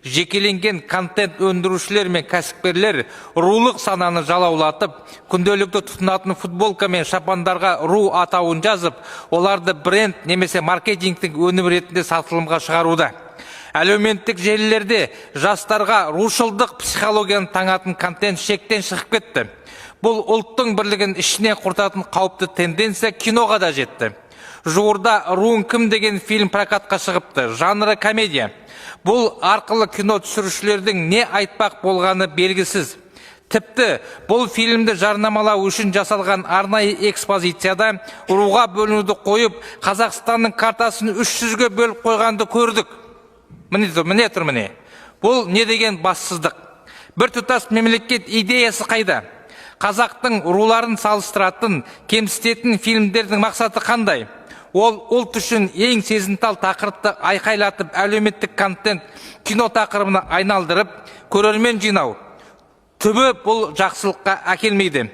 жекеленген контент өндірушілер мен кәсіпкерлер рулық сананы жалаулатып, күнделікті тұтынатын футболка мен шапандарға ру атауын жазып, оларды бренд немесе маркетингтің өнім ретінде сатылымға шығаруда. Әлеуметтік желілерде жастарға рушылдық психологияны таңатын контент шектен шығып кетті. Бұл ұлттың бірлігін ішіне құртатын қауіпті тенденция киноға да жетті. Жуырда «Руың кім» деген фильм прокатқа шығыпты, жанры комедия. Бұл арқылы кино түсірушілердің не айтпақ болғаны белгісіз. Тіпті бұл фильмді жарнамалау үшін жасалған арнайы экспозицияда руға бөлінуді қойып, Қазақстанның картасын 300-ге бөліп қойғанды көрдік. Міне тұр міне. Бұл не деген бассыздық? Бір тұтас мемлекет идеясы қайда? Қазақтың руларын салыстыратын, кемсітетін фильмдердің мақсаты қандай? Ол ұлт үшін ең сезімтал тақырыпты айқайлатып, әлеуметтік контент кино тақырыбына айналдырып, көрермен жинау. Түбі бұл жақсылыққа әкелмейді.